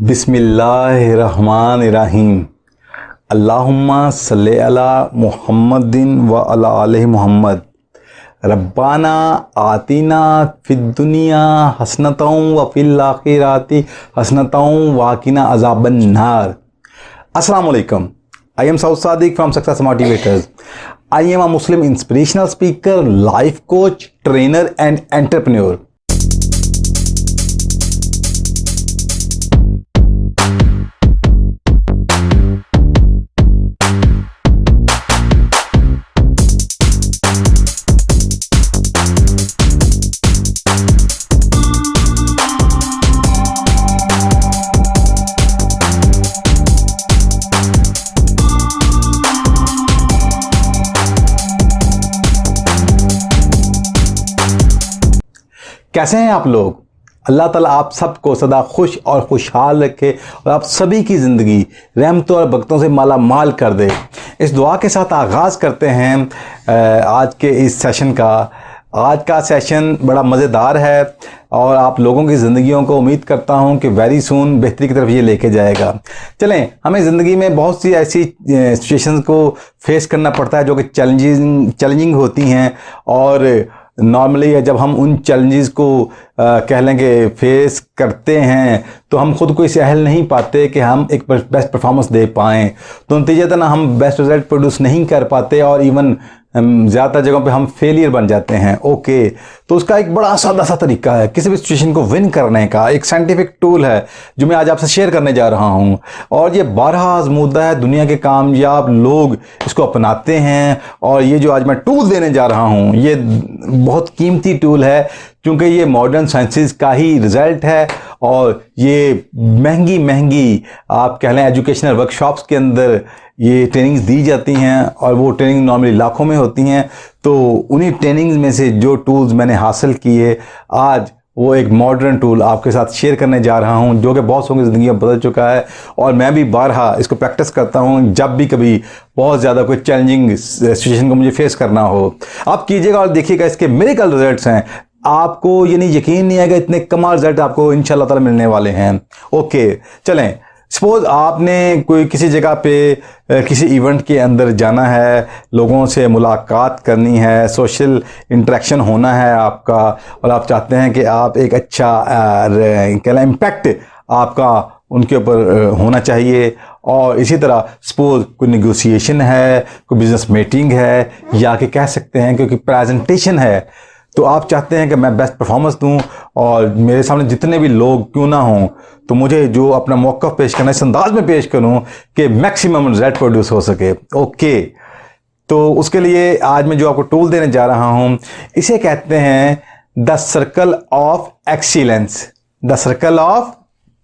बिस्मिल्लाहिर्रहमानिर्रहीम। अल्लाहुम्मा सल्ले अला मुहम्मदिन व अला आले मुहम्मद। रब्बाना आतिना फिद्दुनिया हसनतौ व फिल आखिराति हसनतौ वाकिना अज़ाबन नार। अस्सलाम वालेकुम। I am Saud Sadiq from Success Motivators. I am a Muslim inspirational speaker, life coach, trainer and entrepreneur. कैसे हैं आप लोग? अल्लाह ताला आप सबको सदा खुश और खुशहाल रखे और आप सभी की ज़िंदगी रहमतों और बरकतों से माला माल कर दे। इस दुआ के साथ आगाज़ करते हैं आज के इस सेशन का। आज का सेशन बड़ा मज़ेदार है और आप लोगों की ज़िंदगियों को उम्मीद करता हूं कि वेरी सून बेहतरी की तरफ ये लेके जाएगा। चलें, हमें ज़िंदगी में बहुत सी ऐसी सिचुएशंस को फेस करना पड़ता है जो कि चैलेंजिंग होती हैं और नॉर्मली जब हम उन चैलेंजेस को कह लेंगे फेस करते हैं तो हम खुद को इसे अहल नहीं पाते कि हम एक बेस्ट परफॉर्मेंस दे पाएँ। तो नतीजतन हम बेस्ट रिजल्ट प्रोड्यूस नहीं कर पाते और इवन ज़्यादातर जगहों पे हम फेलियर बन जाते हैं। ओके, तो उसका एक बड़ा सादा सा तरीका है किसी भी सिचुएशन को विन करने का। एक साइंटिफिक टूल है जो मैं आज आपसे शेयर करने जा रहा हूं और ये बारहा आजमूदा है। दुनिया के कामयाब लोग इसको अपनाते हैं और ये जो आज मैं टूल देने जा रहा हूं ये बहुत कीमती टूल है क्योंकि ये मॉडर्न साइंसेस का ही रिज़ल्ट है और ये महंगी आप कह लें एजुकेशनल वर्कशॉप्स के अंदर ये ट्रेनिंग्स दी जाती हैं और वो ट्रेनिंग नॉर्मली लाखों में होती हैं। तो उन्हीं ट्रेनिंग्स में से जो टूल्स मैंने हासिल किए आज वो एक मॉडर्न टूल आपके साथ शेयर करने जा रहा हूं जो कि बहुत लोगों की ज़िंदगी में बदल चुका है और मैं भी बारहा इसको प्रैक्टिस करता हूं जब भी कभी बहुत ज़्यादा कोई चैलेंजिंग सिचुएशन को मुझे फेस करना हो। आप कीजिएगा और देखिएगा इसके मिरेकल रिजल्ट्स हैं। आपको ये नहीं यकीन नहीं आएगा इतने कमाल रिजल्ट आपको इंशाल्लाह ताला मिलने वाले हैं। ओके, चलें, सपोज आपने कोई किसी जगह पे किसी इवेंट के अंदर जाना है, लोगों से मुलाकात करनी है, सोशल इंटरेक्शन होना है आपका और आप चाहते हैं कि आप एक अच्छा क्या इम्पैक्ट आपका उनके ऊपर होना चाहिए। और इसी तरह सपोज कोई नेगोशिएशन है, कोई बिजनेस मीटिंग है या कि कह सकते हैं क्योंकि प्रेजेंटेशन है तो आप चाहते हैं कि मैं बेस्ट परफॉर्मेंस दूं और मेरे सामने जितने भी लोग क्यों ना हों तो मुझे जो अपना मौका पेश करना है इस अंदाज में पेश करूं कि मैक्सिमम रिजल्ट प्रोड्यूस हो सके। ओके, तो उसके लिए आज मैं जो आपको टूल देने जा रहा हूं इसे कहते हैं the circle of excellence. The circle of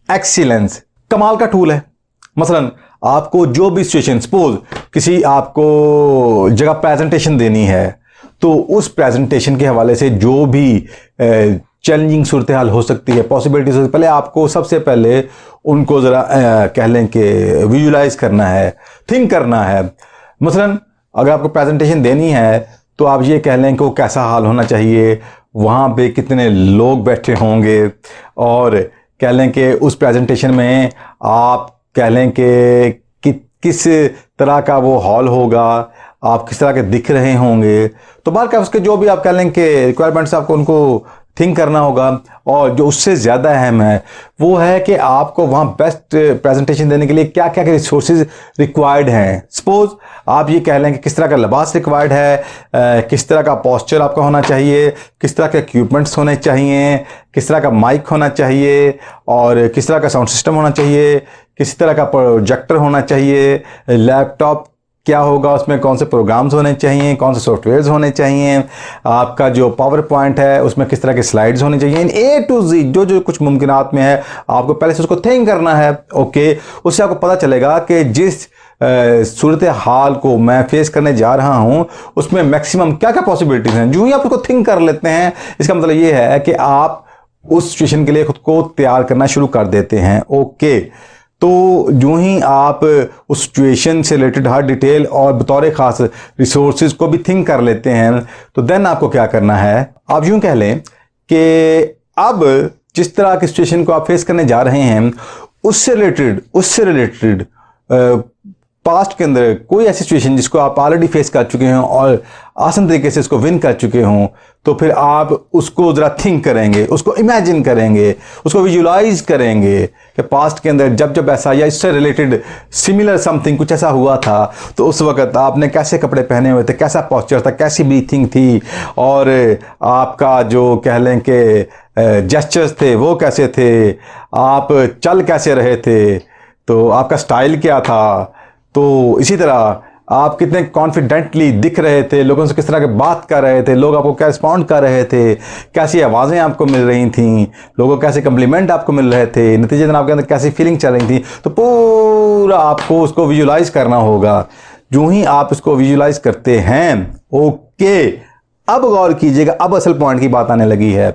excellence कमाल का टूल है। मसलन आपको जो भी सिचुएशन, सपोज किसी आपको जगह प्रेजेंटेशन देनी है तो उस प्रेजेंटेशन के हवाले से जो भी चैलेंजिंग सूरत हाल हो सकती है, पॉसिबिलिटीज हो सकती है, पहले आपको सबसे पहले उनको ज़रा कह लें कि विजुलाइज करना है, थिंक करना है। मसलन अगर आपको प्रेजेंटेशन देनी है तो आप ये कह लें कि वो कैसा हाल होना चाहिए, वहाँ पे कितने लोग बैठे होंगे और कह लें कि उस प्रेजेंटेशन में आप कह लें कि किस तरह का वो हॉल होगा, आप किस तरह के दिख रहे होंगे। तो बार का उसके जो भी आप कह लें कि रिक्वायरमेंट्स आपको उनको थिंक करना होगा और जो उससे ज़्यादा अहम है वो है कि आपको वहाँ बेस्ट प्रेजेंटेशन देने के लिए क्या क्या रिसोर्सेज रिक्वायर्ड हैं। सपोज आप ये कह लें कि किस तरह का लिबास रिक्वायर्ड है, किस तरह का पोस्चर आपका होना चाहिए, किस तरह के इक्विपमेंट्स होने चाहिए, किस तरह का माइक होना चाहिए और किस तरह का साउंड सिस्टम होना चाहिए, किस तरह का प्रोजेक्टर होना चाहिए, लैपटॉप क्या होगा, उसमें कौन से प्रोग्राम्स होने चाहिए, कौन से सॉफ्टवेयर्स होने चाहिए, आपका जो पावर पॉइंट है उसमें किस तरह के स्लाइड्स होने चाहिए। इन ए टू जी जो कुछ मुमकिनात में है आपको पहले से उसको थिंक करना है। ओके, उससे आपको पता चलेगा कि जिस सूरत हाल को मैं फेस करने जा रहा हूं उसमें मैक्सिमम क्या क्या पॉसिबिलिटीज़ हैं। जो ही आप उसको थिंक कर लेते हैं इसका मतलब ये है कि आप उस सिचुएशन के लिए खुद को तैयार करना शुरू कर देते हैं। ओके, तो जो ही आप उस सिचुएशन से रिलेटेड हर डिटेल और बतौर ख़ास रिसोर्सेज को भी थिंक कर लेते हैं, तो देन आपको क्या करना है, आप यूं कह लें कि अब जिस तरह की सिचुएशन को आप फेस करने जा रहे हैं उससे रिलेटेड पास्ट के अंदर कोई ऐसी सिचुएशन जिसको आप ऑलरेडी फेस कर चुके हों और आसान तरीके से इसको विन कर चुके हों, तो फिर आप उसको ज़रा थिंक करेंगे, उसको इमेजिन करेंगे, उसको विजुलाइज करेंगे कि पास्ट के अंदर जब जब ऐसा या इससे रिलेटेड सिमिलर समथिंग कुछ ऐसा हुआ था, तो उस वक्त आपने कैसे कपड़े पहने हुए थे, कैसा पॉस्चर था, कैसी ब्रीथिंग थी, और आपका जो कह लें कि जेस्चर्स थे वो कैसे थे, आप चल कैसे रहे थे, तो आपका स्टाइल क्या था, तो इसी तरह आप कितने कॉन्फिडेंटली दिख रहे थे, लोगों से किस तरह के बात कर रहे थे, लोग आपको क्या रिस्पॉन्ड कर रहे थे, कैसी आवाज़ें आपको मिल रही थीं, लोगों को कैसे कम्प्लीमेंट आपको मिल रहे थे, नतीजतन आपके अंदर कैसी फीलिंग चल रही थी, तो पूरा आपको उसको विजुलाइज करना होगा। जो ही आप इसको विजुलाइज करते हैं, ओके, अब गौर कीजिएगा, अब असल पॉइंट की बात आने लगी है।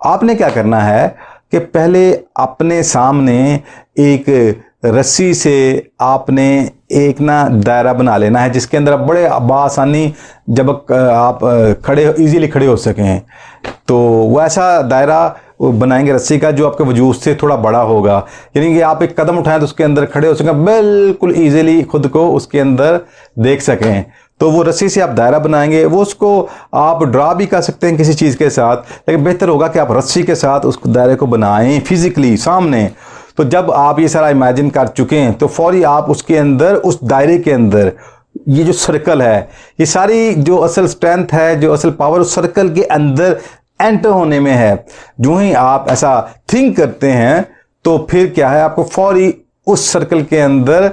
आपने क्या करना है कि पहले अपने सामने एक रस्सी से आपने एक ना दायरा बना लेना है, जिसके अंदर आप बड़े आसानी जब आप इजीली खड़े हो सकें, तो वैसा दायरा बनाएंगे रस्सी का जो आपके वजूद से थोड़ा बड़ा होगा, यानी कि आप एक कदम उठाएं तो उसके अंदर खड़े हो सकें, बिल्कुल ईजिली खुद को उसके अंदर देख सकें। तो वो रस्सी से आप दायरा बनाएंगे, वो उसको आप ड्रा भी कर सकते हैं किसी चीज़ के साथ, लेकिन बेहतर होगा कि आप रस्सी के साथ उस दायरे को बनाएं फिजिकली सामने। तो जब आप ये सारा इमेजिन कर चुके हैं, तो फौरी आप उसके अंदर, उस दायरे के अंदर, ये जो सर्कल है, ये सारी जो असल स्ट्रेंथ है, जो असल पावर उस सर्कल के अंदर एंटर होने में है। जो ही आप ऐसा थिंक करते हैं, तो फिर क्या है, आपको फौरी उस सर्कल के अंदर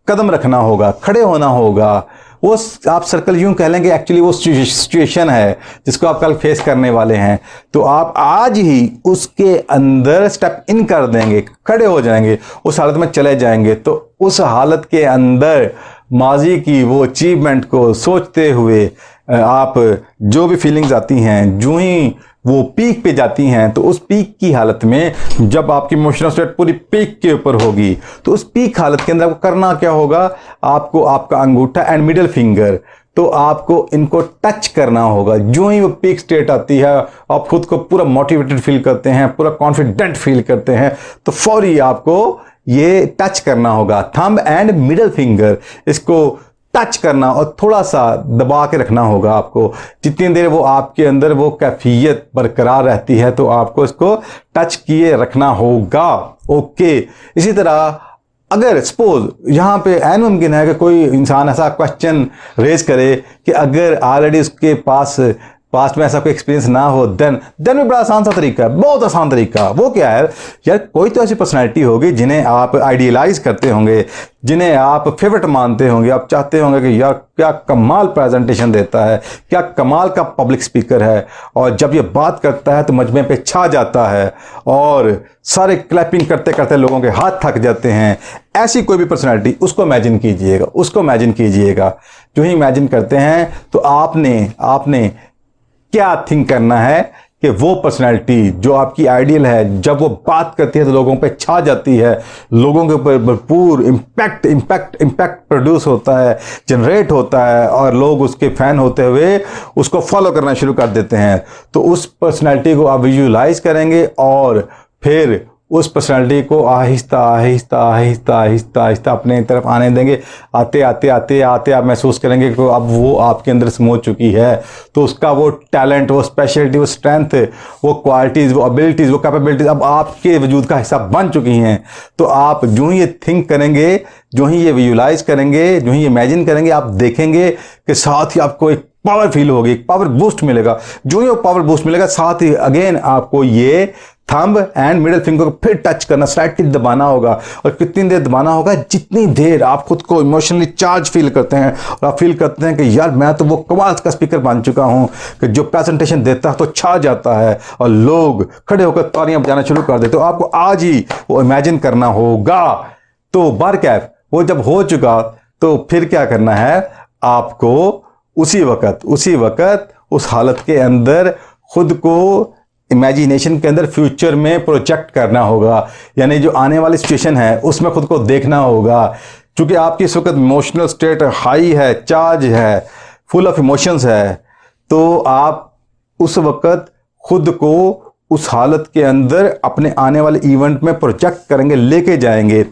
कदम रखना होगा, खड़े होना होगा। वो आप सर्कल यूं कह लेंगे, एक्चुअली वो सिचुएशन है जिसको आप कल फेस करने वाले हैं, तो आप आज ही उसके अंदर स्टेप इन कर देंगे, खड़े हो जाएंगे, उस हालत में चले जाएंगे। तो उस हालत के अंदर माजी की वो अचीवमेंट को सोचते हुए आप जो भी फीलिंग्स आती हैं, जो ही वो पीक पे जाती हैं, तो उस पीक की हालत में जब आपकी इमोशनल स्टेट पूरी पीक के ऊपर होगी, तो उस पीक हालत के अंदर आपको करना क्या होगा, आपको आपका अंगूठा एंड मिडिल फिंगर, तो आपको इनको टच करना होगा। जो ही वो पीक स्टेट आती है, आप खुद को पूरा मोटिवेटेड फील करते हैं, पूरा कॉन्फिडेंट फील करते हैं, तो फौरी आपको ये टच करना होगा, थंब एंड मिडिल फिंगर, इसको टच करना और थोड़ा सा दबा के रखना होगा आपको। जितनी देर वो आपके अंदर वो कैफियत बरकरार रहती है, तो आपको इसको टच किए रखना होगा। ओके, इसी तरह अगर सपोज यहाँ पे ऐन मुमकिन है कि कोई इंसान ऐसा क्वेश्चन रेज करे कि अगर ऑलरेडी उसके पास्ट में ऐसा कोई एक्सपीरियंस ना हो, देन भी बड़ा आसान सा तरीका है, बहुत आसान तरीका। वो क्या है यार, कोई तो ऐसी पर्सनैलिटी होगी जिन्हें आप आइडियलाइज करते होंगे, जिन्हें आप फेवरेट मानते होंगे, आप चाहते होंगे कि यार क्या कमाल प्रेजेंटेशन देता है, क्या कमाल का पब्लिक स्पीकर है, और जब ये बात करता है तो मजमे पे छा जाता है और सारे क्लैपिंग करते करते लोगों के हाथ थक जाते हैं। ऐसी कोई भी पर्सनैलिटी, उसको इमेजिन कीजिएगा, उसको इमेजिन कीजिएगा। जो ही इमेजिन करते हैं, तो आपने क्या थिंक करना है कि वो पर्सनैलिटी जो आपकी आइडियल है, जब वो बात करती है तो लोगों पे छा जाती है, लोगों के ऊपर भरपूर इम्पैक्ट प्रोड्यूस होता है, जनरेट होता है, और लोग उसके फैन होते हुए उसको फॉलो करना शुरू कर देते हैं। तो उस पर्सनैलिटी को आप विजुलाइज करेंगे और फिर उस पर्सनैलिटी को आहिस्ता आहिस्ता अपने तरफ आने देंगे। आते आप महसूस करेंगे कि अब वो आपके अंदर समो चुकी है, तो उसका वो टैलेंट, वो स्पेशलिटी, वो स्ट्रेंथ, वो क्वालिटीज़, वो एबिलिटीज़, वो कैपेबिलिटीज़ अब आपके वजूद का हिस्सा बन चुकी हैं। तो आप जो ही ये थिंक करेंगे, जो ही ये विजुलाइज करेंगे, जो ही इमेजिन करेंगे, आप देखेंगे कि साथ ही आपको एक पावर फील होगी, एक पावर बूस्ट मिलेगा। जो ही वो पावर बूस्ट मिलेगा, साथ ही अगेन आपको ये थंब एंड मिडिल फिंगर को फिर टच करना, स्लाइटली दबाना होगा। और कितनी देर दबाना होगा, जितनी देर आप खुद को इमोशनली चार्ज फील करते हैं और आप फील करते हैं कि यार मैं तो वो कमाल का स्पीकर बन चुका हूं कि जो प्रेजेंटेशन देता है तो छा जाता है और लोग खड़े होकर तालियां बजाना शुरू कर देते। तो आपको आज ही वो इमेजिन करना होगा। तो बारकैफ वो जब हो चुका, तो फिर क्या करना है, आपको उसी वक्त उस हालत के अंदर खुद को इमेजिनेशन के अंदर फ्यूचर में प्रोजेक्ट करना होगा, यानी जो आने वाली सिचुएशन है उसमें खुद को देखना होगा। क्योंकि आपकी इस वक्त इमोशनल स्टेट हाई है, चार्ज है, फुल ऑफ इमोशंस है, तो आप उस वक्त खुद को उस हालत के अंदर अपने आने वाले इवेंट में प्रोजेक्ट करेंगे, लेके जाएंगे।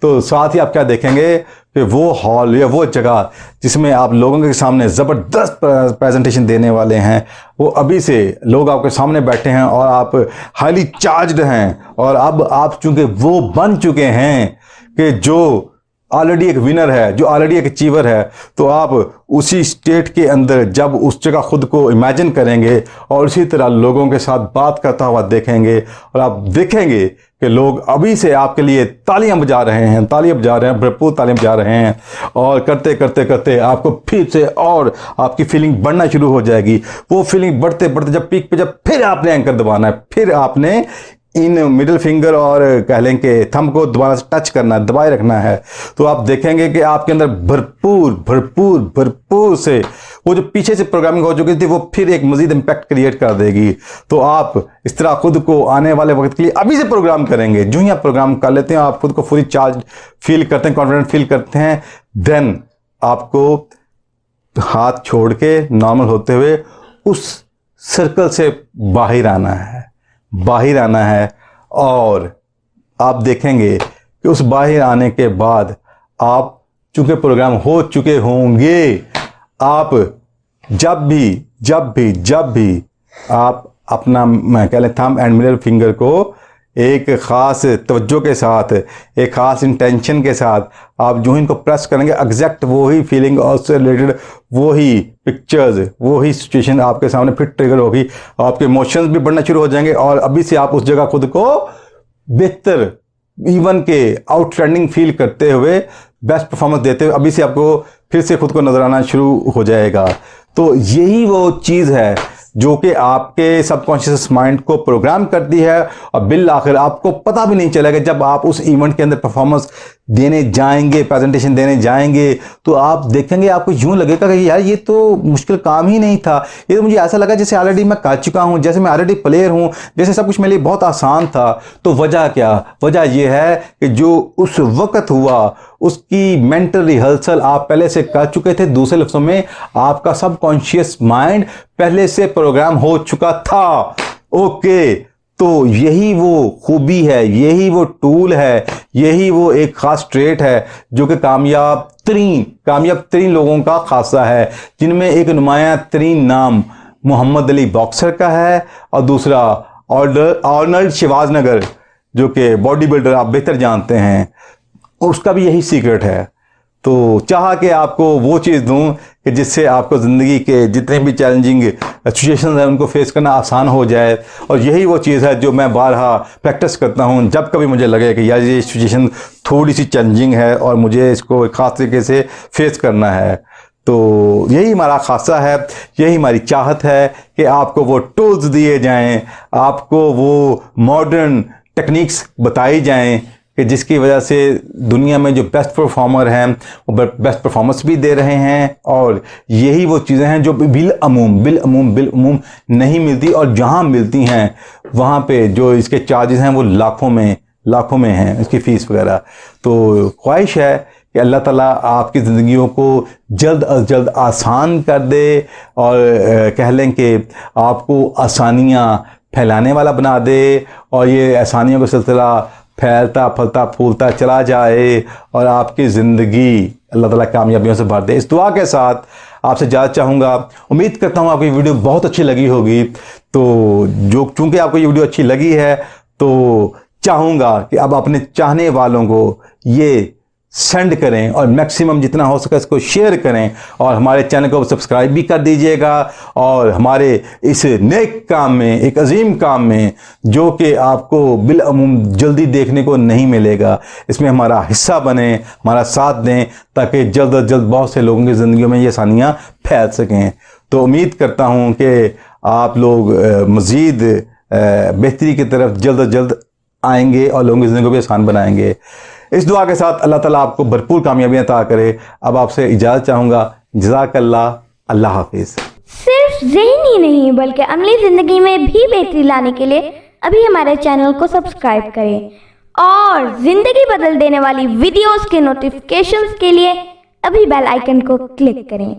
तो साथ ही आप क्या देखेंगे कि वो हॉल या वो जगह जिसमें आप लोगों के सामने ज़बरदस्त प्रेजेंटेशन देने वाले हैं, वो अभी से लोग आपके सामने बैठे हैं और आप हाईली चार्ज्ड हैं। और अब आप चूंकि वो बन चुके हैं कि जो ऑलरेडी एक विनर है, जो ऑलरेडी एक अचीवर है, तो आप उसी स्टेट के अंदर जब उस जगह खुद को इमेजिन करेंगे और उसी तरह लोगों के साथ बात करता हुआ देखेंगे, और आप देखेंगे कि लोग अभी से आपके लिए तालियां बजा रहे हैं, भरपूर तालियां बजा रहे हैं, और करते करते करते आपको फिर से और आपकी फीलिंग बढ़ना शुरू हो जाएगी। वो फीलिंग बढ़ते बढ़ते जब पीक पे, जब फिर आपने एंकर दबाना है, फिर आपने इन मिडिल फिंगर और कह लें कि थंब को दोबारा से टच करना है, दबाए रखना है, तो आप देखेंगे कि आपके अंदर भरपूर भरपूर भरपूर से वो जो पीछे से प्रोग्रामिंग हो चुकी थी वो फिर एक मजीद इम्पैक्ट क्रिएट कर देगी। तो आप इस तरह खुद को आने वाले वक्त के लिए अभी से प्रोग्राम करेंगे। जो ही आप प्रोग्राम कर लेते हैं, आप खुद को फुली चार्ज फील करते हैं, कॉन्फिडेंट फील करते हैं, देन आपको हाथ छोड़ के नॉर्मल होते हुए उस सर्कल से बाहर आना है, और आप देखेंगे कि उस बाहर आने के बाद आप चूंकि प्रोग्राम हो चुके होंगे, आप जब भी आप अपना कह लें थंब एंड मिडिल फिंगर को एक ख़ास तवज्जो के साथ, एक ख़ास इंटेंशन के साथ आप जो इनको प्रेस करेंगे, एग्जैक्ट वही फीलिंग और उससे रिलेटेड वही पिक्चर्स, वही सिचुएशन आपके सामने फिर ट्रिगर होगी। आपके इमोशंस भी बढ़ना शुरू हो जाएंगे, और अभी से आप उस जगह खुद को बेहतर, इवन के आउटस्टैंडिंग फील करते हुए, बेस्ट परफॉर्मेंस देते हुए अभी से आपको फिर से खुद को नजर आना शुरू हो जाएगा। तो यही वो चीज़ है जो कि आपके सबकॉन्शियस माइंड को प्रोग्राम करती है, और बिल आखिर आपको पता भी नहीं चलेगा जब आप उस इवेंट के अंदर परफॉर्मेंस देने जाएंगे, प्रेजेंटेशन देने जाएंगे, तो आप देखेंगे आपको यूं लगेगा कि यार ये तो मुश्किल काम ही नहीं था, ये तो मुझे ऐसा लगा जैसे ऑलरेडी मैं कर चुका हूं, जैसे मैं ऑलरेडी प्लेयर हूं, जैसे सब कुछ मेरे लिए बहुत आसान था। तो वजह क्या? वजह यह है कि जो उस वक्त हुआ उसकी मेंटल रिहर्सल आप पहले से कर चुके थे। दूसरे लफ्ज़ों में आपका सबकॉन्शियस माइंड पहले से प्रोग्राम हो चुका था। ओके, तो यही वो खूबी है, यही वो टूल है, यही वो एक खास ट्रेट है जो कि कामयाब तरीन लोगों का खासा है, जिनमें एक नुमाया तरीन नाम मोहम्मद अली बॉक्सर का है, और दूसरा आर्नल्ड शिवाजनगर जो कि बॉडी बिल्डर आप बेहतर जानते हैं, उसका भी यही सीक्रेट है। तो चाहा कि आपको वो चीज़ दूं कि जिससे आपको ज़िंदगी के जितने भी चैलेंजिंग सिचुएशंस हैं उनको फेस करना आसान हो जाए, और यही वो चीज़ है जो मैं बारहा प्रैक्टिस करता हूं जब कभी मुझे लगे कि यार ये सिचुएशन थोड़ी सी चैलेंजिंग है और मुझे इसको एक ख़ास तरीके से फेस करना है। तो यही हमारा खासा है, यही हमारी चाहत है कि आपको वो टूल्स दिए जाएं, आपको वो मॉडर्न टेक्निक्स बताई जाएं कि जिसकी वजह से दुनिया में जो बेस्ट परफॉर्मर हैं वो बेस्ट परफॉर्मेंस भी दे रहे हैं। और यही वो चीज़ें हैं जो बिल अमूम नहीं मिलती, और जहाँ मिलती हैं वहाँ पे जो इसके चार्जेस हैं वो लाखों में हैं, इसकी फ़ीस वगैरह। तो ख्वाहिश है कि अल्लाह ताला आपकी ज़िंदगियों को जल्द अज जल्द आसान कर दे, और कह लें कि आपको आसानियाँ फैलाने वाला बना दे, और ये आसानियों का सिलसिला फैलता फलता फूलता चला जाए, और आपकी ज़िंदगी अल्लाह ताला कामयाबियों से भर दे। इस दुआ के साथ आपसे इजाज़त चाहूँगा। उम्मीद करता हूँ आपको ये वीडियो बहुत अच्छी लगी होगी। तो चूँकि आपको ये वीडियो अच्छी लगी है, तो चाहूँगा कि अब अपने चाहने वालों को ये सेंड करें, और मैक्सिमम जितना हो सके इसको शेयर करें, और हमारे चैनल को सब्सक्राइब भी कर दीजिएगा। और हमारे इस नेक काम में, एक अजीम काम में, जो कि आपको बिल अमूम जल्दी देखने को नहीं मिलेगा, इसमें हमारा हिस्सा बने, हमारा साथ दें, ताकि जल्द अज जल्द बहुत से लोगों की ज़िंदगियों में ये आसानियाँ फैल सकें। तो उम्मीद करता हूँ कि आप लोग मज़ीद बेहतरी की तरफ जल्द अज जल्द आएंगे और लोगों की ज़िंदगी को भी आसान बनाएंगे। इस दुआ के साथ अल्लाह ताला आपको भरपूर कामयाबियाँ अता करे। अब आपसे इजाज़त चाहूँगा। जज़ाकल्लाह, अल्लाह हाफिज़। सिर्फ ज़हनी नहीं बल्कि अमली ज़िंदगी में भी बेहतरी लाने के लिए अभी हमारे चैनल को सब्सक्राइब करें, और ज़िंदगी बदल देने वाली वीडियोस के नोटिफिकेशंस के लिए अभी बेल आइकन को क्लिक करें।